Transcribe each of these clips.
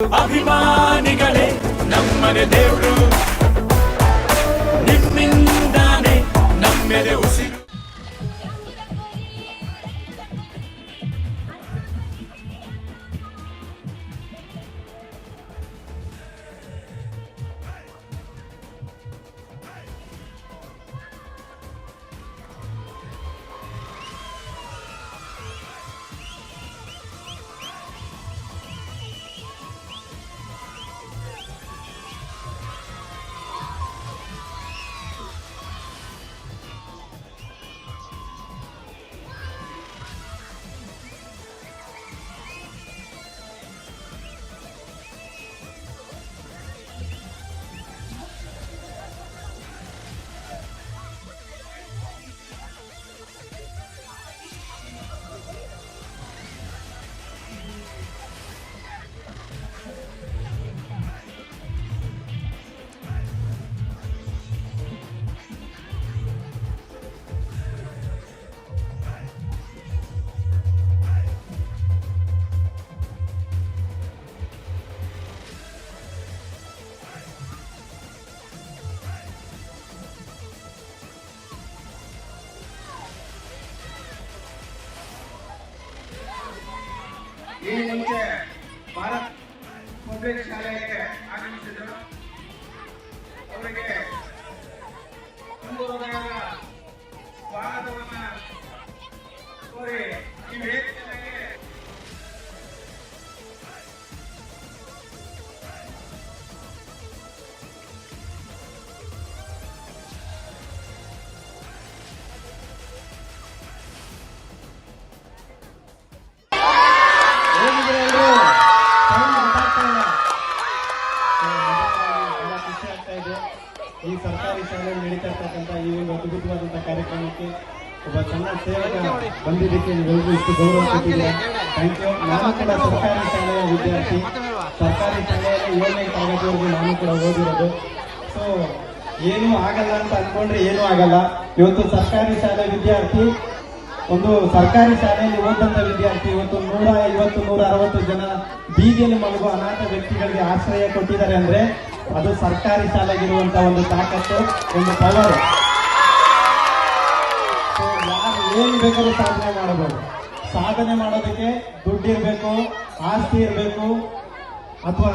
ಅಭಿಮಾನಿಗಳೇ ನಮ್ಮನೆ ದೇವ್ರು, ನಿಮ್ಮಿಂದಾನೆ ನಮ್ಮೆದೆ ಉಸಿರು. ಈ ಮುಂಚೆ ಭಾರತ್ ಪಬ್ಲಿಕ್ ಶಾಲೆಗೆ ಆಗಮಿಸಿದರು. ಅವರಿಗೆ ಒಂದು ಹೃದಯದ ಸ್ವಾಗತವನ್ನ ಕೋರಿ ಈ ವೇದಿಕೆಗೆ ಈ ಸರ್ಕಾರಿ ಶಾಲೆಯಲ್ಲಿ ನಡೀತಾ ಇರ್ತಕ್ಕಂಥ ಈ ಒಂದು ಅದ್ಭುತವಾದಂತಹ ಕಾರ್ಯಕ್ರಮಕ್ಕೆ ಒಬ್ಬ ಸಣ್ಣ ಸೇವಕ ಬಂದಿದ್ದಕ್ಕೆ ನೀವೆಲ್ಲರೂ ಇಷ್ಟು ಗೌರವ ಕೊಟ್ಟಿದ್ದೀರಾ. Thank you. ನಾನು ಕೂಡ ಸರ್ಕಾರಿ ಶಾಲೆಯ ವಿದ್ಯಾರ್ಥಿ, ಸರ್ಕಾರಿ ಶಾಲೆಯಲ್ಲಿ 7ನೇ ತರಗತಿವರೆಗೂ ನಾನು ಕೂಡ ಓದಿರೋದು. ಸೊ ಏನೂ ಆಗಲ್ಲ ಅಂತ ಅನ್ಕೊಂಡ್ರೆ ಏನೂ ಆಗಲ್ಲ. ಇವತ್ತು ಸರ್ಕಾರಿ ಶಾಲೆ ವಿದ್ಯಾರ್ಥಿ, ಒಂದು ಸರ್ಕಾರಿ ಶಾಲೆಯಲ್ಲಿ ಓದಂತ ವಿದ್ಯಾರ್ಥಿ ಇವತ್ತು 150-160 ಜನ ಬೀದಿಯಲ್ಲಿ ಮಲಗುವ ಅನಾಥ ವ್ಯಕ್ತಿಗಳಿಗೆ ಆಶ್ರಯ ಕೊಟ್ಟಿದ್ದಾರೆ ಅಂದ್ರೆ ಅದು ಸರ್ಕಾರಿ ಶಾಲೆಗಿರುವಂತ ಒಂದು ತಾಕತ್ತು, ಒಂದು ಪವರ್. ಯಾರು ಏನು ಬೇಕಾದ್ರೂ ಸಾಧನೆ ಮಾಡಬಹುದು. ಸಾಧನೆ ಮಾಡೋದಕ್ಕೆ ದುಡ್ಡಿರ್ಬೇಕು, ಆಸ್ತಿ ಇರಬೇಕು, ಅಥವಾ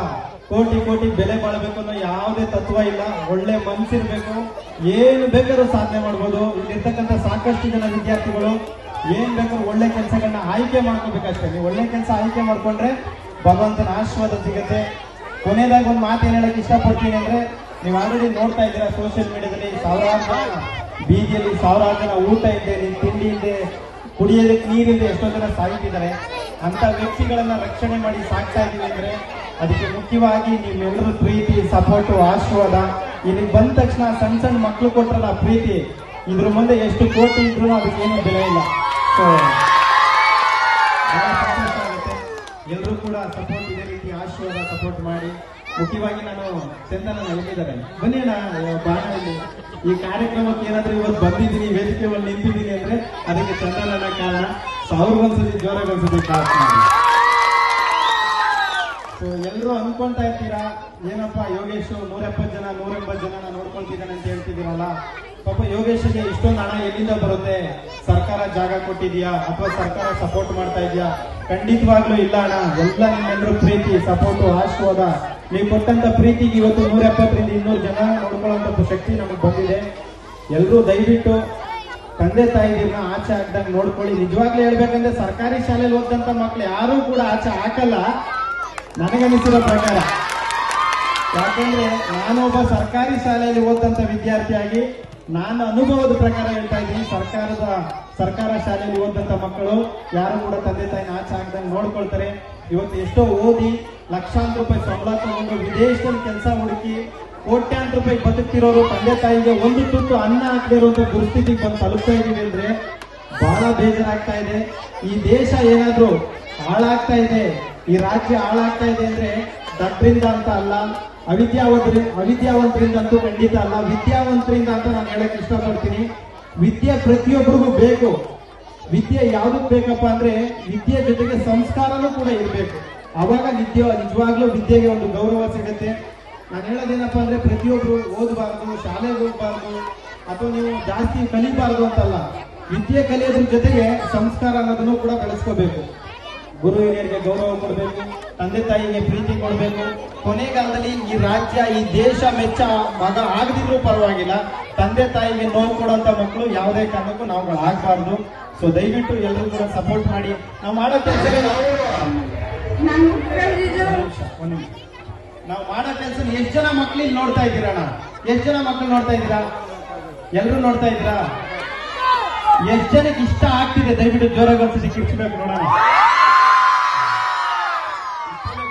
ಕೋಟಿ ಕೋಟಿ ಬೆಲೆ ಮಾಡಬೇಕು ಅನ್ನೋ ಯಾವುದೇ ತತ್ವ ಇಲ್ಲ. ಒಳ್ಳೆ ಮನಸ್ಸಿರ್ಬೇಕು, ಏನು ಬೇಕಾದ್ರೂ ಸಾಧನೆ ಮಾಡ್ಬೋದು. ಇಲ್ಲಿರ್ತಕ್ಕಂಥ ಸಾಕಷ್ಟು ಜನ ವಿದ್ಯಾರ್ಥಿಗಳು ಏನ್ ಬೇಕಾದ್ರೂ ಒಳ್ಳೆ ಕೆಲಸಗಳನ್ನ ಆಯ್ಕೆ ಮಾಡ್ಕೋಬೇಕಷ್ಟೇ. ನೀವು ಒಳ್ಳೆ ಕೆಲಸ ಆಯ್ಕೆ ಮಾಡ್ಕೊಂಡ್ರೆ ಭಗವಂತನ ಆಶೀರ್ವಾದ ಸಿಗುತ್ತೆ. ಕೊನೆಯದಾಗಿ ಒಂದು ಮಾತು ಏನ್ ಹೇಳಕ್ ಇಷ್ಟಪಡ್ತೀನಿ ಅಂದ್ರೆ, ನೀವು ಆಲ್ರೆಡಿ ನೋಡ್ತಾ ಇದ್ದೀರಾ ಸೋಷಿಯಲ್ ಮೀಡಿಯಾದಲ್ಲಿ ಸಾವಿರಾರು ಜನ ಬೀದಿಯಲ್ಲಿ, ಸಾವಿರಾರು ಜನ ಊಟ ಇಲ್ಲದೆ, ತಿಂಡಿ ಇಲ್ಲದೆ, ಕುಡಿಯೋದಕ್ಕೆ ನೀರಿಲ್ಲದೆ ಎಷ್ಟೋ ಜನ ಸಾಯ್ತಿದ್ದಾರೆ. ಅಂತ ವ್ಯಕ್ತಿಗಳನ್ನ ರಕ್ಷಣೆ ಮಾಡಿ ಸಾಕ್ತಾ ಇದೀವಿ ಅಂದ್ರೆ ಅದಕ್ಕೆ ಮುಖ್ಯವಾಗಿ ನಿಮ್ಮೆಲ್ಲರೂ ಪ್ರೀತಿ, ಸಪೋರ್ಟು, ಆಶೀರ್ವಾದ. ಇಲ್ಲಿ ಬಂದ ತಕ್ಷಣ ಸಣ್ಣ ಸಣ್ಣ ಮಕ್ಕಳು ಕೊಟ್ರಲ್ಲ ಪ್ರೀತಿ, ಇದ್ರ ಮುಂದೆ ಎಷ್ಟು ಕೋಟಿ ಇದ್ರು ಅದಕ್ಕೇನು ಬೆಲೆ ಇಲ್ಲ. ಸೊ ಸಂತೋಷ ಆಗುತ್ತೆ. ಎಲ್ಲರೂ ಕೂಡ ಸಪೋರ್ಟ್ ಇದೇ ರೀತಿ ಆಶೀರ್ವಾದ ಸಪೋರ್ಟ್ ಮಾಡಿ. ಮುಖ್ಯವಾಗಿ ನಾನು ಚಂದನ ಎಲ್ಲಿದ್ದಾರೆ ಬನ್ನಿ ಅಣ್ಣ ಬಾಣಲ್ಲಿ ಈ ಕಾರ್ಯಕ್ರಮಕ್ಕೆ ಏನಾದ್ರೂ ಇವತ್ತು ಬಂದಿದ್ದೀನಿ, ವೇದಿಕೆ ಒಳಗೆ ನಿಂತಿದ್ದೀನಿ ಅಂದ್ರೆ ಅದಕ್ಕೆ ಚಂದನನ ಕಾರಣ. ಅವ್ರಿಗೊಂದ್ಸತಿ ಜೋರಾಗೊಂದ್ಸತಿ ಕ್ಲಾಸ್ ಮಾಡಿ. ಸೊ ಎಲ್ಲರೂ ಅನ್ಕೊಂತಾ ಇರ್ತೀರಾ ಏನಪ್ಪಾ ಯೋಗೇಶ್ 170 ಜನ 180 ಜನ ನೋಡ್ಕೊಳ್ತಿದ್ದಾನೆ ಅಂತ ಹೇಳ್ತಿದ್ದೀರಲ್ಲ. ಪಾಪ ಯೋಗೇಶ್ಗೆ ಇಷ್ಟೊಂದು ಹಣ ಎಲ್ಲಿಂದ ಬರುತ್ತೆ? ಸರ್ಕಾರ ಜಾಗ ಕೊಟ್ಟಿದ್ಯಾ ಅಥವಾ ಸರ್ಕಾರ ಸಪೋರ್ಟ್ ಮಾಡ್ತಾ ಇದೆಯಾ? ಖಂಡಿತವಾಗ್ಲೂ ಇಲ್ಲ ಅಣ್ಣ. ಎಲ್ಲ ನಿಮ್ಮೆಲ್ಲರೂ ಪ್ರೀತಿ, ಸಪೋರ್ಟು, ಆಶೀರ್ವಾದ. ನೀವು ಕೊಟ್ಟಂತ ಪ್ರೀತಿಗೆ ಇವತ್ತು 170-200 ಜನ ನೋಡ್ಕೊಳ್ಳುವಂತ ಶಕ್ತಿ ನಮಗೆ ಬಂದಿದೆ. ಎಲ್ಲರೂ ದಯವಿಟ್ಟು ತಂದೆ ತಾಯಿದಿರ್ನ ಆಚೆ ಹಾಕ್ದಂಗೆ ನೋಡ್ಕೊಳ್ಳಿ. ನಿಜವಾಗ್ಲೂ ಹೇಳ್ಬೇಕಂದ್ರೆ ಸರ್ಕಾರಿ ಶಾಲೆಯಲ್ಲಿ ಓದಂತ ಮಕ್ಳು ಯಾರು ಕೂಡ ಆಚೆ ಹಾಕಲ್ಲ ನನಗನಿಸಿರೋ ಪ್ರಕಾರ. ಯಾಕಂದ್ರೆ ನಾನೊಬ್ಬ ಸರ್ಕಾರಿ ಶಾಲೆಯಲ್ಲಿ ಓದಂತ ವಿದ್ಯಾರ್ಥಿಯಾಗಿ ನಾನು ಅನುಭವದ ಪ್ರಕಾರ ಹೇಳ್ತಾ ಇದ್ದೀನಿ. ಸರ್ಕಾರ ಶಾಲೆಯಲ್ಲಿ ಓದಂತ ಮಕ್ಕಳು ಯಾರು ಕೂಡ ತಂದೆ ತಾಯಿನ ಆಚೆ ಹಾಕ್ದಂಗೆ ನೋಡ್ಕೊಳ್ತಾರೆ. ಇವತ್ತು ಎಷ್ಟೋ ಓದಿ ಲಕ್ಷಾಂತರ ರೂಪಾಯಿ ಸಂಬಳ ತಗೊಂಡು ವಿದೇಶದಲ್ಲಿ ಕೆಲಸ ಹುಡುಕಿ ಕೋಟ್ಯಾಂತರ ರೂಪಾಯಿ ಬದುಕ್ತಿರೋರು ತಂದೆ ತಾಯಿಗೆ ಒಂದು ತುತ್ತು ಅನ್ನ ಹಾಕದೇ ಇರುವಂತ ದುಸ್ಥಿತಿಗೆ ಬಂದು ತಲುಪ್ತಾ ಇದೀವಿ ಅಂದ್ರೆ ಬಹಳ ಬೇಜಾರಾಗ್ತಾ ಇದೆ. ಈ ದೇಶ ಏನಾದ್ರೂ ಹಾಳಾಗ್ತಾ ಇದೆ, ಈ ರಾಜ್ಯ ಹಾಳಾಗ್ತಾ ಇದೆ ಅಂದ್ರೆ ದಡ್ರಿಂದ ಅಂತ ಅಲ್ಲ, ಅವಿದ್ಯಾವಂತರಿಂದ ಅಂತೂ ಖಂಡಿತ ಅಲ್ಲ, ವಿದ್ಯಾವಂತರಿಂದ ಅಂತ ನಾನು ಹೇಳಕ್ ಇಷ್ಟಪಡ್ತೀನಿ. ವಿದ್ಯೆ ಪ್ರತಿಯೊಬ್ಬರಿಗೂ ಬೇಕು. ವಿದ್ಯೆ ಯಾವ್ದಕ್ ಬೇಕಪ್ಪ ಅಂದ್ರೆ ವಿದ್ಯೆ ಜೊತೆಗೆ ಸಂಸ್ಕಾರನೂ ಕೂಡ ಇರಬೇಕು. ಅವಾಗ ನಿಜವಾಗ್ಲೂ ವಿದ್ಯೆಗೆ ಒಂದು ಗೌರವ ಸಿಗುತ್ತೆ. ನಾನು ಹೇಳೋದೇನಪ್ಪ ಅಂದ್ರೆ ಪ್ರತಿಯೊಬ್ರು ಓದಬಾರ್ದು, ಶಾಲೆಗೆ ಹೋಗ್ಬಾರ್ದು ಅಥವಾ ನೀವು ಜಾಸ್ತಿ ಕಲಿಬಾರ್ದು ಅಂತಲ್ಲ. ವಿದ್ಯೆ ಕಲಿಯೋದ್ರ ಜೊತೆಗೆ ಸಂಸ್ಕಾರ ಅನ್ನೋದನ್ನು ಕೂಡ ಬೆಳೆಸ್ಕೋಬೇಕು. ಗುರು ಹಿರಿಯರಿಗೆ ಗೌರವ ಕೊಡಬೇಕು, ತಂದೆ ತಾಯಿಗೆ ಪ್ರೀತಿ ಕೊಡಬೇಕು. ಕೊನೆಗಾಲದಲ್ಲಿ ಈ ರಾಜ್ಯ, ಈ ದೇಶ ಮೆಚ್ಚ ಮಗ ಆಗದಿದ್ರೂ ಪರವಾಗಿಲ್ಲ, ತಂದೆ ತಾಯಿಗೆ ನೋವು ಕೊಡುವಂತ ಮಕ್ಕಳು ಯಾವುದೇ ಕಾರಣಕ್ಕೂ ನಾವುಗಳಾಗಬಾರ್ದು. ಸೊ ದಯವಿಟ್ಟು ಎಲ್ಲರೂ ಕೂಡ ಸಪೋರ್ಟ್ ಮಾಡಿ. ನಾವು ಮಾಡೋ ಕೆಲಸ ನಾವು ಮಾಡೋ ಕೆಲಸ ಎಷ್ಟು ಜನ ಮಕ್ಳು ನೋಡ್ತಾ ಇದ್ದೀರಣ್ಣ? ಎಷ್ಟು ಜನ ಮಕ್ಳು ನೋಡ್ತಾ ಇದ್ದೀರಾ? ಎಲ್ಲರೂ ನೋಡ್ತಾ ಇದ್ದೀರಾ? ಎಷ್ಟು ಜನಕ್ಕೆ ಇಷ್ಟ ಆಗ್ತಿದೆ? ದಯವಿಟ್ಟು ಜೋರಾಗಿ ಒಂದ್ಸತಿ ಕಿರ್ಚ್ಬೇಕು ನೋಡೋಣ.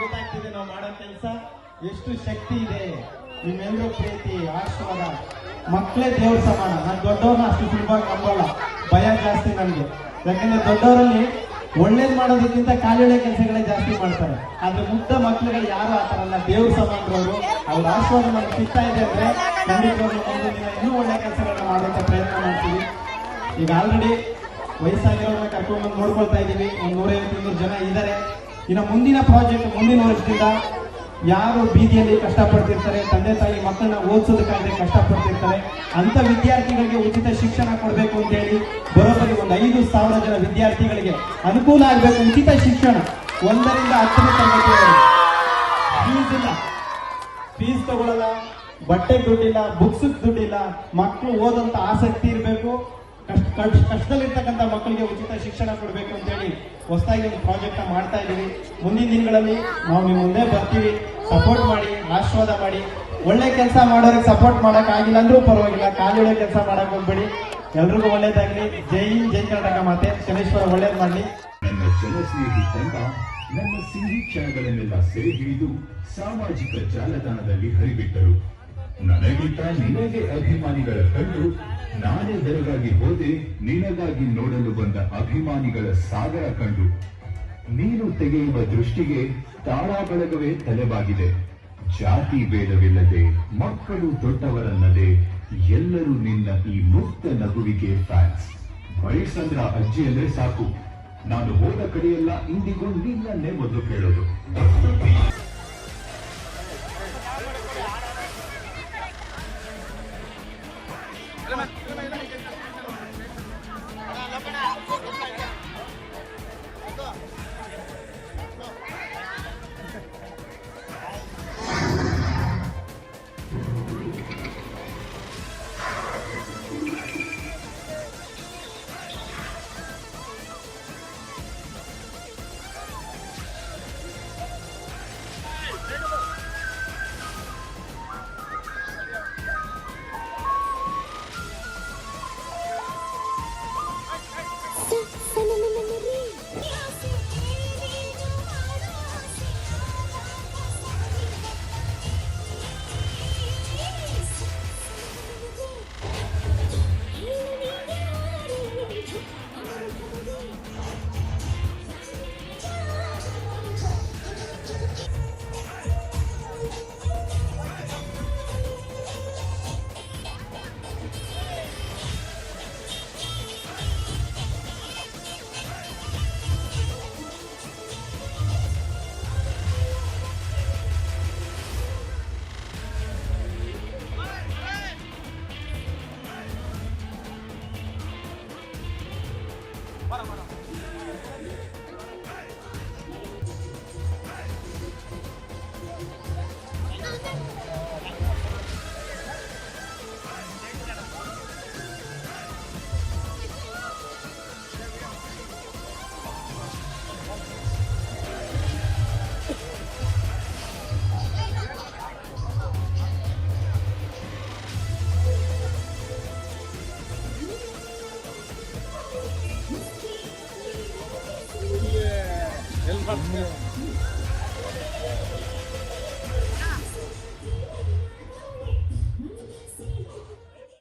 ಗೊತ್ತಾಗ್ತಿದೆ ನಾವು ಮಾಡೋ ಕೆಲಸ ಎಷ್ಟು ಶಕ್ತಿ ಇದೆ. ನಿಮ್ಮೆಲ್ಲರೂ ಪ್ರೀತಿ, ಆಶೀರ್ವಾದ. ಮಕ್ಕಳೇ ದೇವ್ರ ಸಮಾನ. ನಾನು ದೊಡ್ಡವ್ರನ್ನ ಅಷ್ಟು ಸುಲಭವಾಗಿ ನಂಬಲ್ಲ, ಭಯ ಜಾಸ್ತಿ ನನಗೆ. ಯಾಕಂದ್ರೆ ದೊಡ್ಡವರಲ್ಲಿ ಒಳ್ಳೇದ್ ಮಾಡೋದಕ್ಕಿಂತ ಕಾಲಿಳೆ ಕೆಲಸಗಳೇ ಜಾಸ್ತಿ ಮಾಡ್ತಾರೆ. ಆದ್ರೆ ಮುಗ್ಧ ಮಕ್ಕಳುಗಳು ಯಾರು ಆ ತರ ಅಲ್ಲ, ದೇವ್ರ ಸಮಾನರವರು. ಅವ್ರ ಆಶೀರ್ವಾದ ನಮ್ಗೆ ಸಿಗ್ತಾ ಇದೆ ಅಂದ್ರೆ ಖಂಡಿತವಾಗ್ಲೂ ಒಂದು ದಿನ ಇನ್ನೂ ಒಳ್ಳೆ ಕೆಲಸಗಳನ್ನ ಮಾಡುವಂತ ಪ್ರಯತ್ನ ಮಾಡ್ತೀವಿ. ಈಗ ಆಲ್ರೆಡಿ ವಯಸ್ಸಾಗಿರೋರನ್ನ ಕರ್ಕೊಂಡ್ಬಂದು ನೋಡ್ಕೊಳ್ತಾ ಇದ್ದೀವಿ. ಒಂದು 150-200 ಜನ ಇದ್ದಾರೆ. ಇನ್ನು ಮುಂದಿನ ಪ್ರಾಜೆಕ್ಟ್, ಮುಂದಿನ ವರ್ಷದಿಂದ ಯಾರು ಬೀದಿಯಲ್ಲಿ ಕಷ್ಟಪಡ್ತಿರ್ತಾರೆ, ತಂದೆ ತಾಯಿ ಮಕ್ಕಳನ್ನ ಓದಿಸೋದಕ್ಕಾಗದೆ ಕಷ್ಟಪಡ್ತಿರ್ತಾರೆ, ಅಂತ ವಿದ್ಯಾರ್ಥಿಗಳಿಗೆ ಉಚಿತ ಶಿಕ್ಷಣ ಕೊಡಬೇಕು ಅಂತ ಹೇಳಿ ಬರೋಬ್ಬರಿ ಒಂದು 5,000 ಜನ ವಿದ್ಯಾರ್ಥಿಗಳಿಗೆ ಅನುಕೂಲ ಆಗಬೇಕು. ಉಚಿತ ಶಿಕ್ಷಣ 1ರಿಂದ 10ನೇ ತರಗತಿಯವರೆಗೆ. ಫೀಸ್ ಇಲ್ಲ, ಫೀಸ್ ತಗೊಳ್ಳಲ್ಲ, ಬಟ್ಟೆಗೆ ದುಡ್ಡಿಲ್ಲ, ಬುಕ್ಸ್ ದುಡ್ಡಿಲ್ಲ. ಮಕ್ಕಳು ಓದಂತ ಆಸಕ್ತಿ ಇರಬೇಕು. ಕಷ್ಟದಲ್ಲಿರ್ತಕ್ಕಂಥ ಮಕ್ಕಳಿಗೆ ಉಚಿತ ಶಿಕ್ಷಣ ಕೊಡಬೇಕು ಅಂತೇಳಿ ಹೊಸದಾಗಿ ಒಂದು ಪ್ರಾಜೆಕ್ಟ್ ಮಾಡ್ತಾ ಇದ್ದೀವಿ. ಮುಂದಿನ ದಿನಗಳಲ್ಲಿ ನಾವು ನಿಮ್ಮ ಮುಂದೆ ಬರ್ತೀವಿ. ಸಪೋರ್ಟ್ ಮಾಡಿ, ಆಶೀರ್ವಾದ ಮಾಡಿ. ಒಳ್ಳೆ ಕೆಲಸ ಮಾಡೋರಿಗೆ ಸಪೋರ್ಟ್ ಮಾಡಕ್ ಆಗಿಲ್ಲ ಅಂದ್ರೂ ಪರವಾಗಿಲ್ಲ, ಕಾಲಿಳೆ ಕೆಲಸ ಮಾಡಕ್ ಹೋಗ್ಬೇಡಿ. ಎಲ್ರಿಗೂ ಒಳ್ಳೇದಾಗ್ಲಿ. ಜೈ ಹಿಂದ್, ಜೈ ಕರ್ನಾಟಕ ಮಾತೆ. ಶನೇಶ್ವರ ಒಳ್ಳೇದ್ ಮಾಡ್ಲಿ. ನನ್ನ ಜನಸ್ನೇಹಿ ತಂಡ ನನ್ನ ಸಿಹಿ ಕ್ಷಣಗಳನ್ನೆಲ್ಲ ಸೆರೆ ಹಿಡಿದು ಸಾಮಾಜಿಕ ಜಾಲತಾಣದಲ್ಲಿ ಹರಿಬಿಟ್ಟರು. ನನಗಿಂತ ನಿನಗೆ ಅಭಿಮಾನಿಗಳ ಕಂಡು ನಾನೇ ಬೆರಗಾಗಿ ಹೋದೆ. ನಿನಗಾಗಿ ನೋಡಲು ಬಂದ ಅಭಿಮಾನಿಗಳ ಸಾಗರ ಕಂಡು ನೀನು ತೆಗೆಯುವ ದೃಷ್ಟಿಗೆ ತಾಳ ಬಳಗವೇ ತಲೆಬಾಗಿದೆ. ಜಾತಿ ಭೇದವಿಲ್ಲದೆ, ಮಕ್ಕಳು ದೊಡ್ಡವರನ್ನದೆ ಎಲ್ಲರೂ ನಿನ್ನ ಈ ಮುಕ್ತ ನಗುವಿಗೆ ಫ್ಯಾನ್ಸ್. ಬೈಸಂದ್ರ ಅಜ್ಜಿ ಅಂದ್ರೆ ಸಾಕು. ನಾನು ಹೋದ ಕಡೆಯೆಲ್ಲ ಇಂದಿಗೂ ನಿನ್ನನ್ನೇ ಮೊದಲು ಕೇಳೋದು. ಎಲ್ಲಿ